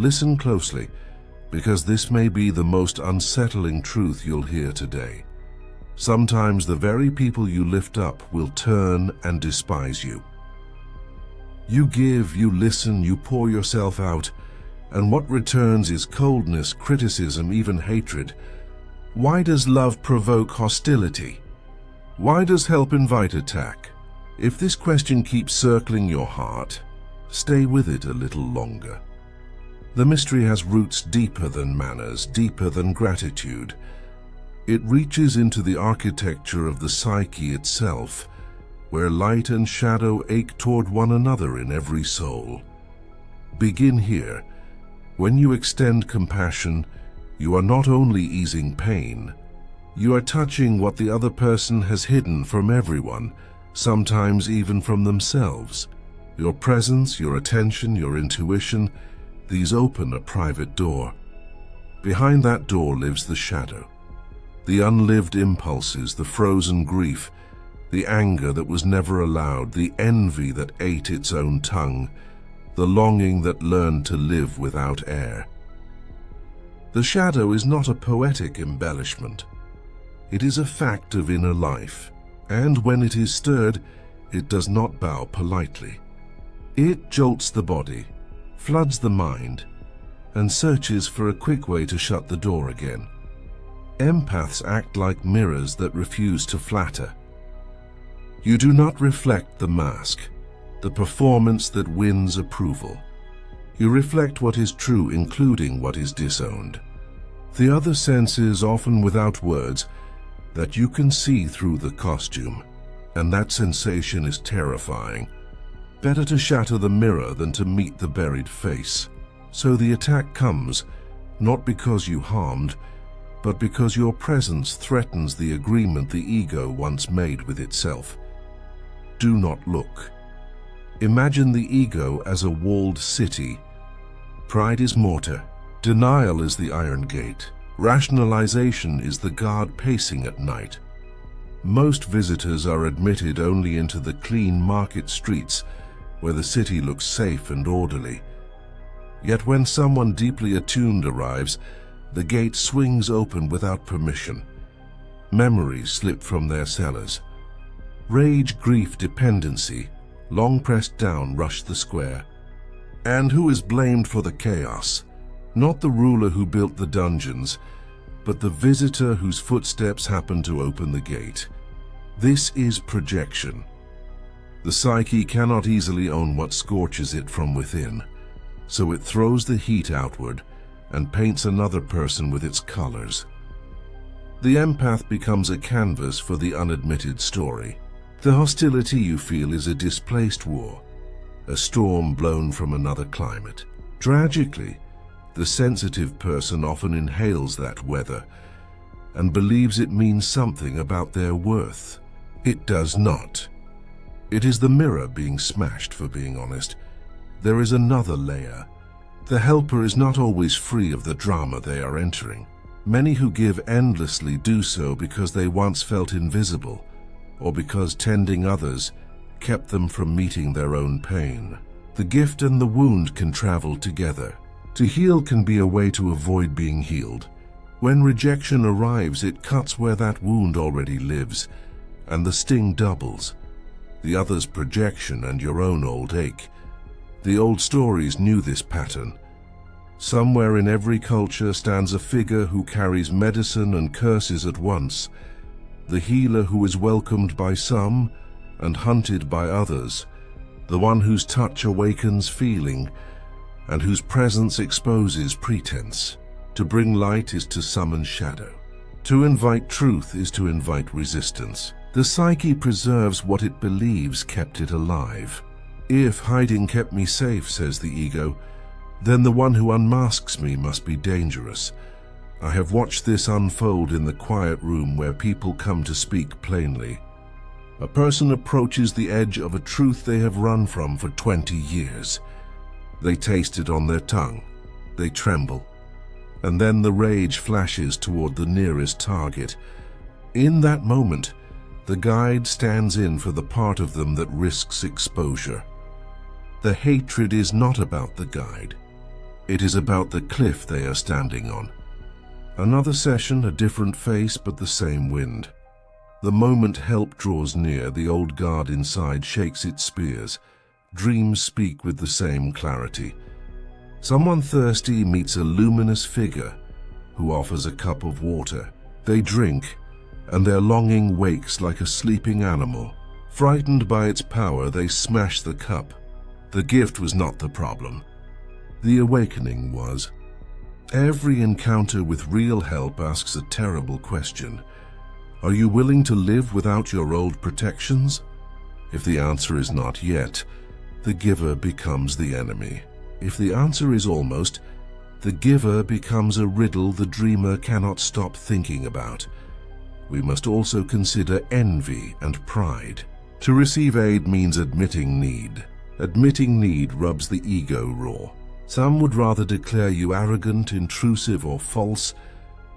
Listen closely, because this may be the most unsettling truth you'll hear today. Sometimes the very people you lift up will turn and despise you. You give, you listen, you pour yourself out, and what returns is coldness, criticism, even hatred. Why does love provoke hostility? Why does help invite attack? If this question keeps circling your heart, stay with it a little longer. The mystery has roots deeper than manners, deeper than gratitude. It reaches into the architecture of the psyche itself, where light and shadow ache toward one another in every soul. Begin here. When you extend compassion, you are not only easing pain, you are touching what the other person has hidden from everyone, sometimes even from themselves. Your presence, your attention, your intuition, these open a private door. Behind that door lives the shadow, the unlived impulses, the frozen grief, the anger that was never allowed, the envy that ate its own tongue, the longing that learned to live without air. The shadow is not a poetic embellishment. It is a fact of inner life, and when it is stirred, it does not bow politely. It jolts the body, floods the mind, and searches for a quick way to shut the door again. Empaths act like mirrors that refuse to flatter. You do not reflect the mask, the performance that wins approval. You reflect what is true, including what is disowned. The other senses, often without words, that you can see through the costume, and that sensation is terrifying. Better to shatter the mirror than to meet the buried face. So the attack comes, not because you harmed, but because your presence threatens the agreement the ego once made with itself. Do not look. Imagine the ego as a walled city. Pride is mortar, denial is the iron gate, rationalization is the guard pacing at night. Most visitors are admitted only into the clean market streets where the city looks safe and orderly. Yet when someone deeply attuned arrives, the gate swings open without permission. Memories slip from their cellars. Rage, grief, dependency, long pressed down, rush the square. And who is blamed for the chaos? Not the ruler who built the dungeons, but the visitor whose footsteps happen to open the gate. This is projection. The psyche cannot easily own what scorches it from within, so it throws the heat outward and paints another person with its colors. The empath becomes a canvas for the unadmitted story. The hostility you feel is a displaced war, a storm blown from another climate. Tragically, the sensitive person often inhales that weather and believes it means something about their worth. It does not. It is the mirror being smashed, for being honest. There is another layer. The helper is not always free of the drama they are entering. Many who give endlessly do so because they once felt invisible, or because tending others kept them from meeting their own pain. The gift and the wound can travel together. To heal can be a way to avoid being healed. When rejection arrives, it cuts where that wound already lives, and the sting doubles. The other's projection and your own old ache. The old stories knew this pattern. Somewhere in every culture stands a figure who carries medicine and curses at once. The healer who is welcomed by some and hunted by others. The one whose touch awakens feeling and whose presence exposes pretense. To bring light is to summon shadow. To invite truth is to invite resistance. The psyche preserves what it believes kept it alive. If hiding kept me safe, says the ego, then the one who unmasks me must be dangerous. I have watched this unfold in the quiet room where people come to speak plainly. A person approaches the edge of a truth they have run from for 20 years. They taste it on their tongue. They tremble. And then the rage flashes toward the nearest target. In that moment, the guide stands in for the part of them that risks exposure. The hatred is not about the guide. It is about the cliff they are standing on. Another session, a different face, but the same wind. The moment help draws near, the old guard inside shakes its spears. Dreams speak with the same clarity. Someone thirsty meets a luminous figure who offers a cup of water. They drink, and their longing wakes like a sleeping animal. Frightened by its power, they smash the cup. The gift was not the problem. The awakening was. Every encounter with real help asks a terrible question. Are you willing to live without your old protections? If the answer is not yet, the giver becomes the enemy. If the answer is almost, the giver becomes a riddle the dreamer cannot stop thinking about. We must also consider envy and pride. To receive aid means admitting need. Admitting need rubs the ego raw. Some would rather declare you arrogant, intrusive, or false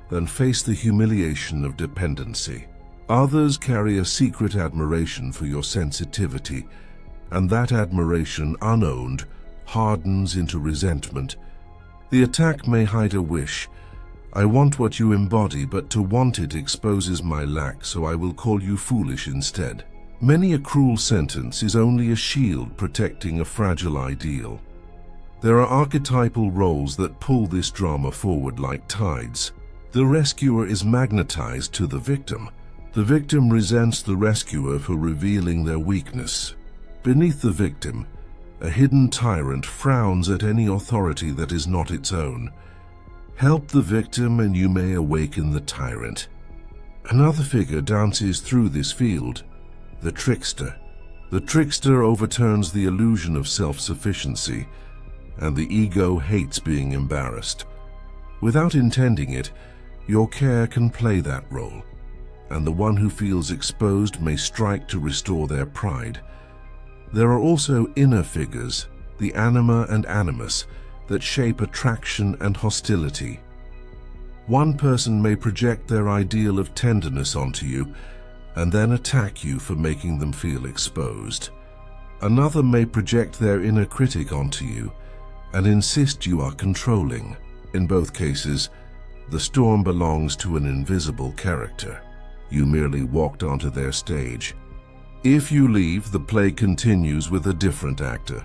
than face the humiliation of dependency. Others carry a secret admiration for your sensitivity, and that admiration, unowned, hardens into resentment. The attack may hide a wish. I want what you embody, but to want it exposes my lack, so I will call you foolish instead. Many a cruel sentence is only a shield protecting a fragile ideal. There are archetypal roles that pull this drama forward like tides. The rescuer is magnetized to the victim. The victim resents the rescuer for revealing their weakness. Beneath the victim, a hidden tyrant frowns at any authority that is not its own. Help the victim and you may awaken the tyrant. Another figure dances through this field, the trickster. The trickster overturns the illusion of self-sufficiency, and the ego hates being embarrassed. Without intending it, your care can play that role, and the one who feels exposed may strike to restore their pride. There are also inner figures, the anima and animus, that shape attraction and hostility. One person may project their ideal of tenderness onto you and then attack you for making them feel exposed. Another may project their inner critic onto you and insist you are controlling. In both cases, the storm belongs to an invisible character. You merely walked onto their stage. If you leave, the play continues with a different actor.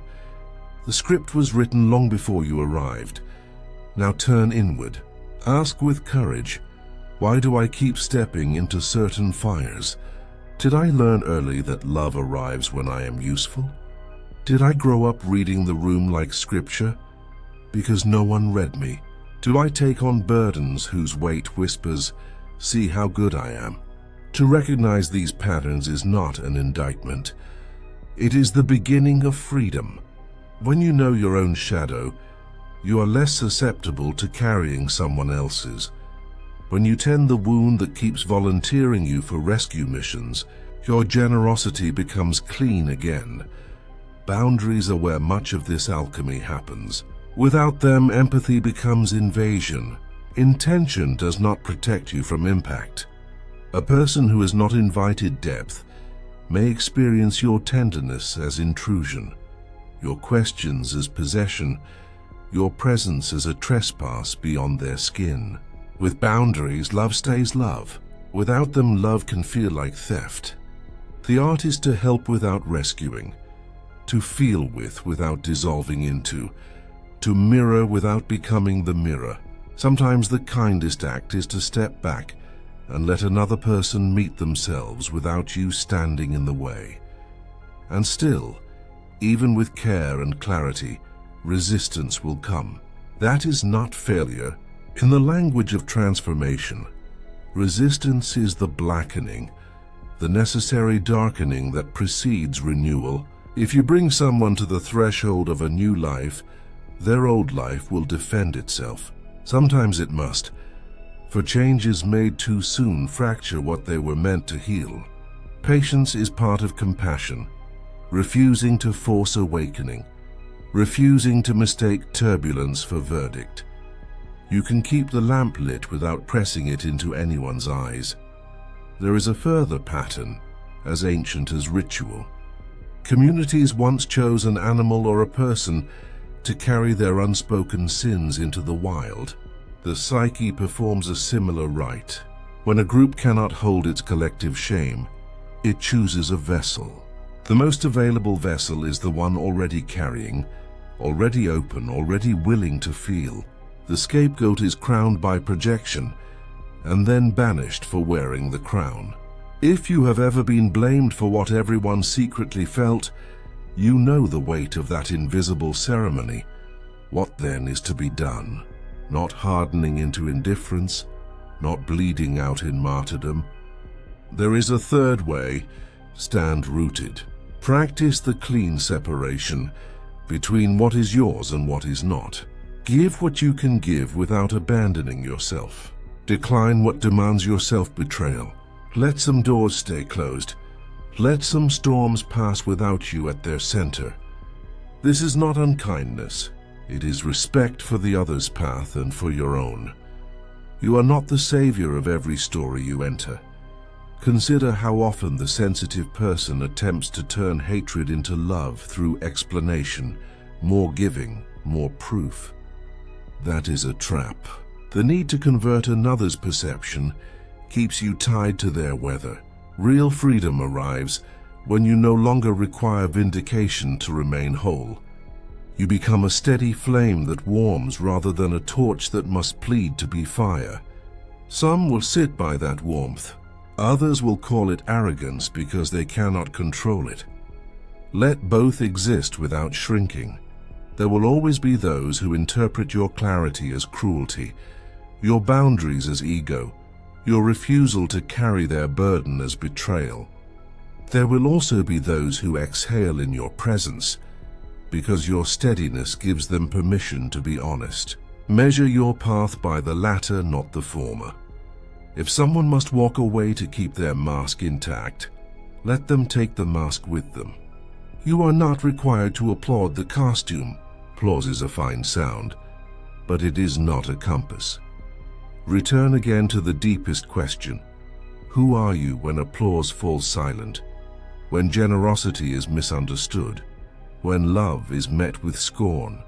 The script was written long before you arrived. Now turn inward. Ask with courage, why do I keep stepping into certain fires? Did I learn early that love arrives when I am useful? Did I grow up reading the room like scripture? Because no one read me. Do I take on burdens whose weight whispers, see how good I am? To recognize these patterns is not an indictment. It is the beginning of freedom. When you know your own shadow, you are less susceptible to carrying someone else's. When you tend the wound that keeps volunteering you for rescue missions, your generosity becomes clean again. Boundaries are where much of this alchemy happens. Without them, empathy becomes invasion. Intention does not protect you from impact. A person who has not invited depth may experience your tenderness as intrusion, your questions as possession, your presence as a trespass beyond their skin. With boundaries, love stays love. Without them, love can feel like theft. The art is to help without rescuing, to feel with without dissolving into, to mirror without becoming the mirror. Sometimes the kindest act is to step back and let another person meet themselves without you standing in the way. And still, even with care and clarity, resistance will come. That is not failure. In the language of transformation, resistance is the blackening, the necessary darkening that precedes renewal. If you bring someone to the threshold of a new life, their old life will defend itself. Sometimes it must, for changes made too soon fracture what they were meant to heal. Patience is part of compassion, refusing to force awakening, refusing to mistake turbulence for verdict. You can keep the lamp lit without pressing it into anyone's eyes. There is a further pattern, as ancient as ritual. Communities once chose an animal or a person to carry their unspoken sins into the wild. The psyche performs a similar rite. When a group cannot hold its collective shame, it chooses a vessel. The most available vessel is the one already carrying, already open, already willing to feel. The scapegoat is crowned by projection and then banished for wearing the crown. If you have ever been blamed for what everyone secretly felt, you know the weight of that invisible ceremony. What then is to be done? Not hardening into indifference, not bleeding out in martyrdom. There is a third way: stand rooted. Practice the clean separation between what is yours and what is not. Give what you can give without abandoning yourself. Decline what demands your self-betrayal. Let some doors stay closed. Let some storms pass without you at their center. This is not unkindness. It is respect for the other's path and for your own. You are not the savior of every story you enter. Consider how often the sensitive person attempts to turn hatred into love through explanation, more giving, more proof. That is a trap. The need to convert another's perception keeps you tied to their weather. Real freedom arrives when you no longer require vindication to remain whole. You become a steady flame that warms rather than a torch that must plead to be fire. Some will sit by that warmth. Others will call it arrogance because they cannot control it. Let both exist without shrinking. There will always be those who interpret your clarity as cruelty, your boundaries as ego, your refusal to carry their burden as betrayal. There will also be those who exhale in your presence, because your steadiness gives them permission to be honest. Measure your path by the latter, not the former. If someone must walk away to keep their mask intact, let them take the mask with them. You are not required to applaud the costume. Applause is a fine sound, but it is not a compass. Return again to the deepest question. Who are you when applause falls silent? When generosity is misunderstood? When love is met with scorn?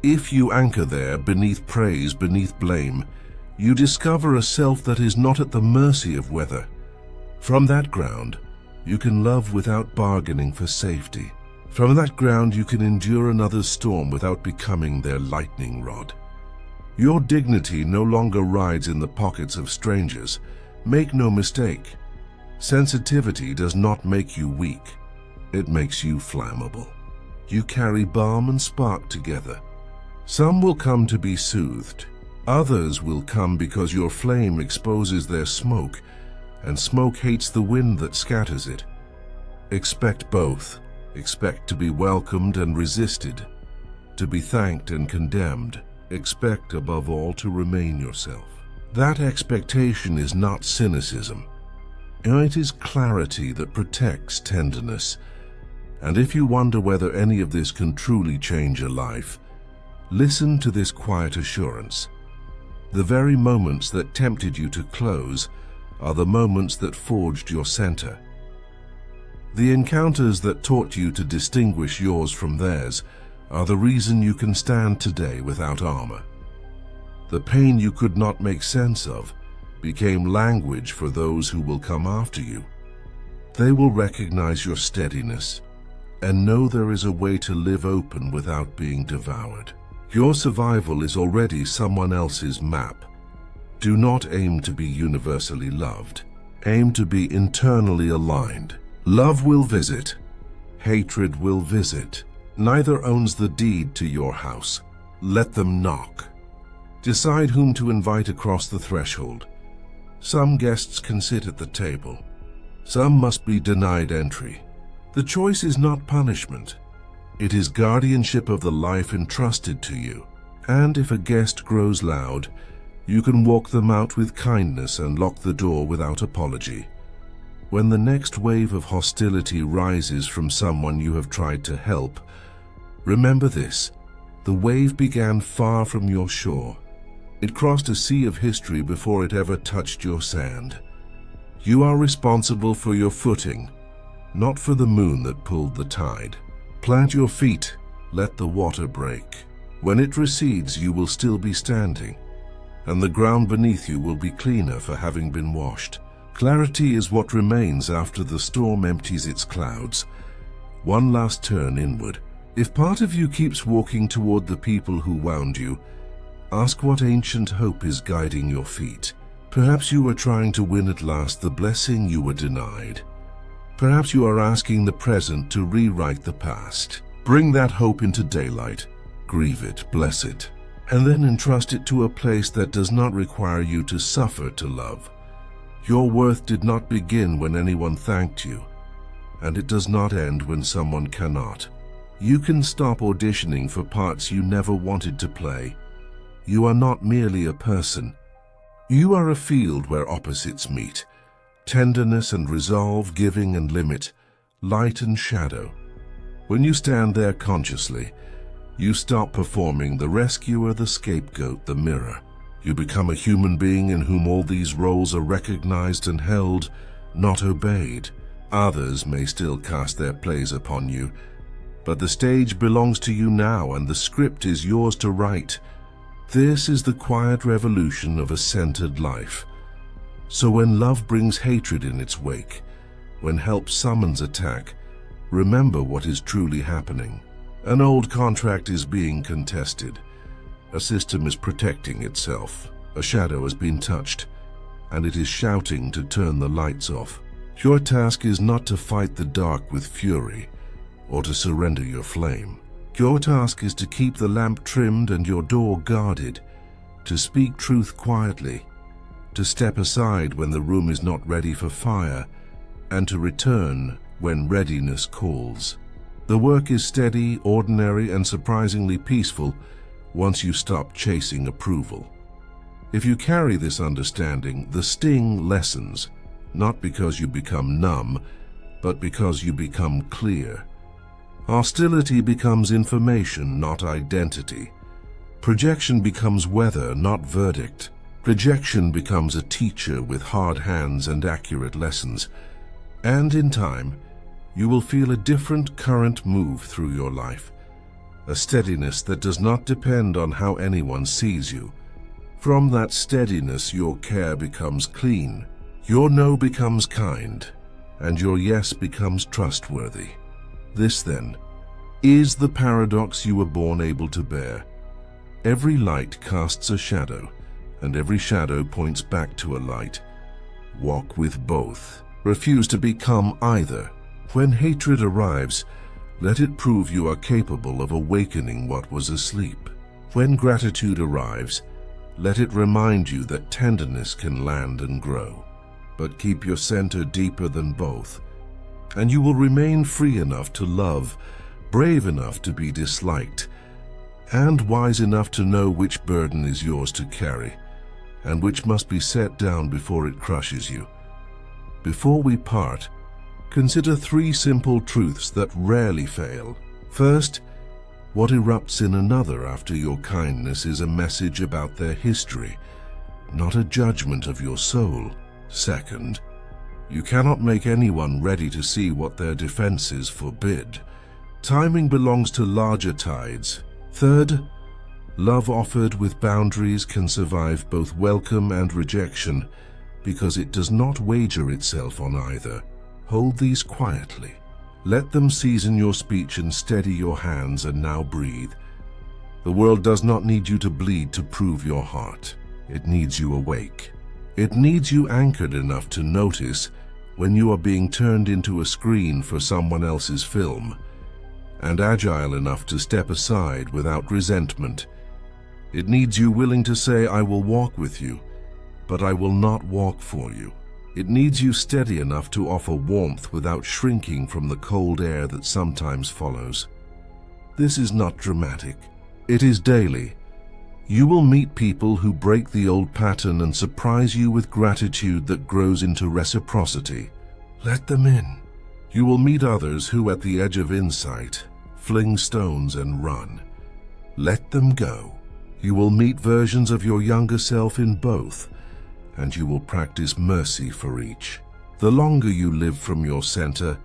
If you anchor there, beneath praise, beneath blame, you discover a self that is not at the mercy of weather. From that ground, you can love without bargaining for safety. From that ground, you can endure another's storm without becoming their lightning rod. Your dignity no longer rides in the pockets of strangers. Make no mistake, sensitivity does not make you weak. It makes you flammable. You carry balm and spark together. Some will come to be soothed. Others will come because your flame exposes their smoke, and smoke hates the wind that scatters it. Expect both. Expect to be welcomed and resisted, to be thanked and condemned. Expect, above all, to remain yourself. That expectation is not cynicism. It is clarity that protects tenderness. And if you wonder whether any of this can truly change a life, listen to this quiet assurance. The very moments that tempted you to close are the moments that forged your center. The encounters that taught you to distinguish yours from theirs are the reason you can stand today without armor. The pain you could not make sense of became language for those who will come after you. They will recognize your steadiness and know there is a way to live open without being devoured. Your survival is already someone else's map. Do not aim to be universally loved. Aim to be internally aligned. Love will visit. Hatred will visit. Neither owns the deed to your house. Let them knock. Decide whom to invite across the threshold. Some guests can sit at the table. Some must be denied entry. The choice is not punishment. It is guardianship of the life entrusted to you. And if a guest grows loud, you can walk them out with kindness and lock the door without apology. When the next wave of hostility rises from someone you have tried to help, remember this: the wave began far from your shore. It crossed a sea of history before it ever touched your sand. You are responsible for your footing, not for the moon that pulled the tide. Plant your feet, let the water break. When it recedes, you will still be standing, and the ground beneath you will be cleaner for having been washed. Clarity is what remains after the storm empties its clouds. One last turn inward. If part of you keeps walking toward the people who wound you, ask what ancient hope is guiding your feet. Perhaps you are trying to win at last the blessing you were denied. Perhaps you are asking the present to rewrite the past. Bring that hope into daylight, grieve it, bless it, and then entrust it to a place that does not require you to suffer to love. Your worth did not begin when anyone thanked you, and it does not end when someone cannot. You can stop auditioning for parts you never wanted to play. You are not merely a person. You are a field where opposites meet. Tenderness and resolve, giving and limit, light and shadow. When you stand there consciously, you stop performing the rescuer, the scapegoat, the mirror. You become a human being in whom all these roles are recognized and held, not obeyed. Others may still cast their plays upon you, but the stage belongs to you now and the script is yours to write. This is the quiet revolution of a centered life. So when love brings hatred in its wake, when help summons attack, remember what is truly happening. An old contract is being contested. A system is protecting itself. A shadow has been touched, and it is shouting to turn the lights off. Your task is not to fight the dark with fury, or to surrender your flame. Your task is to keep the lamp trimmed and your door guarded, to speak truth quietly, to step aside when the room is not ready for fire, and to return when readiness calls. The work is steady, ordinary, and surprisingly peaceful once you stop chasing approval. If you carry this understanding, the sting lessens, not because you become numb, but because you become clear. Hostility becomes information, not identity. Projection becomes weather, not verdict. Rejection becomes a teacher with hard hands and accurate lessons. And in time, you will feel a different current move through your life. A steadiness that does not depend on how anyone sees you. From that steadiness, your care becomes clean, your no becomes kind, and your yes becomes trustworthy. This, then, is the paradox you were born able to bear. Every light casts a shadow, and every shadow points back to a light. Walk with both. Refuse to become either. When hatred arrives, let it prove you are capable of awakening what was asleep. When gratitude arrives, let it remind you that tenderness can land and grow. But keep your center deeper than both, and you will remain free enough to love, brave enough to be disliked, and wise enough to know which burden is yours to carry, and which must be set down before it crushes you. Before we part, consider 3 simple truths that rarely fail. First, what erupts in another after your kindness is a message about their history, not a judgment of your soul. Second, you cannot make anyone ready to see what their defenses forbid. Timing belongs to larger tides. Third, love offered with boundaries can survive both welcome and rejection because it does not wager itself on either. Hold these quietly. Let them season your speech and steady your hands, and now breathe. The world does not need you to bleed to prove your heart. It needs you awake. It needs you anchored enough to notice when you are being turned into a screen for someone else's film, and agile enough to step aside without resentment. It needs you willing to say, "I will walk with you, but I will not walk for you." It needs you steady enough to offer warmth without shrinking from the cold air that sometimes follows. This is not dramatic. It is daily. You will meet people who break the old pattern and surprise you with gratitude that grows into reciprocity. Let them in. You will meet others who, at the edge of insight, fling stones and run. Let them go. You will meet versions of your younger self in both, and you will practice mercy for each. The longer you live from your center,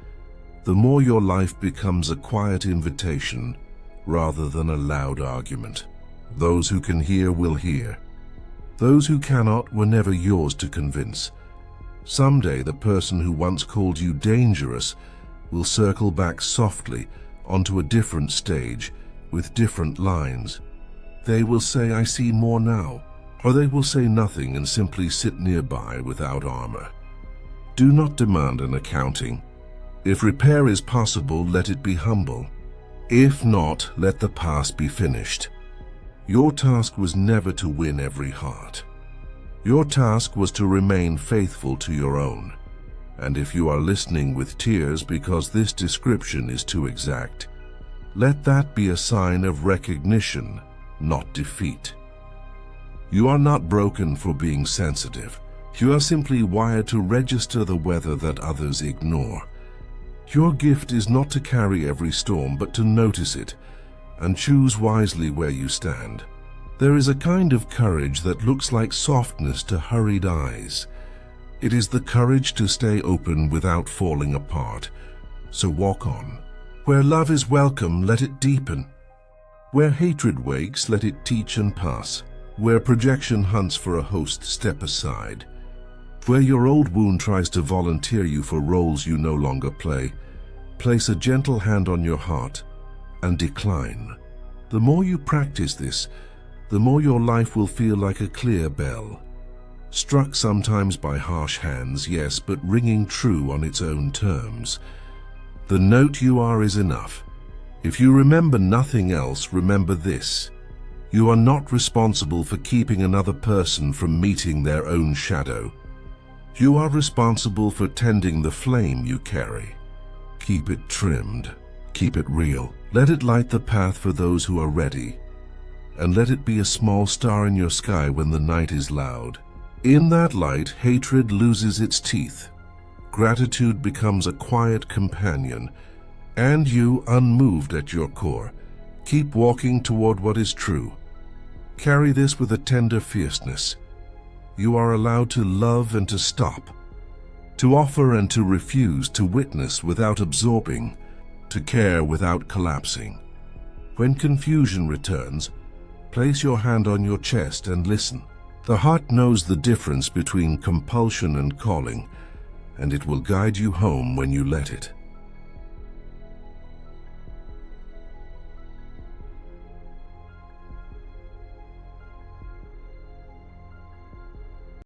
the more your life becomes a quiet invitation rather than a loud argument. Those who can hear will hear. Those who cannot were never yours to convince. Someday the person who once called you dangerous will circle back softly onto a different stage with different lines. They will say, "I see more now," or they will say nothing and simply sit nearby without armor. Do not demand an accounting. If repair is possible, let it be humble. If not, let the past be finished. Your task was never to win every heart. Your task was to remain faithful to your own. And if you are listening with tears because this description is too exact, let that be a sign of recognition, not defeat. You are not broken for being sensitive. You are simply wired to register the weather that others ignore. Your gift is not to carry every storm, but to notice it and choose wisely where you stand. There is a kind of courage that looks like softness to hurried eyes. It is the courage to stay open without falling apart. So walk on. Where love is welcome, let it deepen. Where hatred wakes, let it teach and pass. Where projection hunts for a host, step aside. Where your old wound tries to volunteer you for roles you no longer play, place a gentle hand on your heart and decline. The more you practice this, the more your life will feel like a clear bell. Struck sometimes by harsh hands, yes, but ringing true on its own terms. The note you are is enough. If you remember nothing else, remember this. You are not responsible for keeping another person from meeting their own shadow. You are responsible for tending the flame you carry. Keep it trimmed. Keep it real. Let it light the path for those who are ready. And let it be a small star in your sky when the night is loud. In that light, hatred loses its teeth. Gratitude becomes a quiet companion. And you, unmoved at your core, keep walking toward what is true. Carry this with a tender fierceness. You are allowed to love and to stop, to offer and to refuse, to witness without absorbing, to care without collapsing. When confusion returns, place your hand on your chest and listen. The heart knows the difference between compulsion and calling, and it will guide you home when you let it.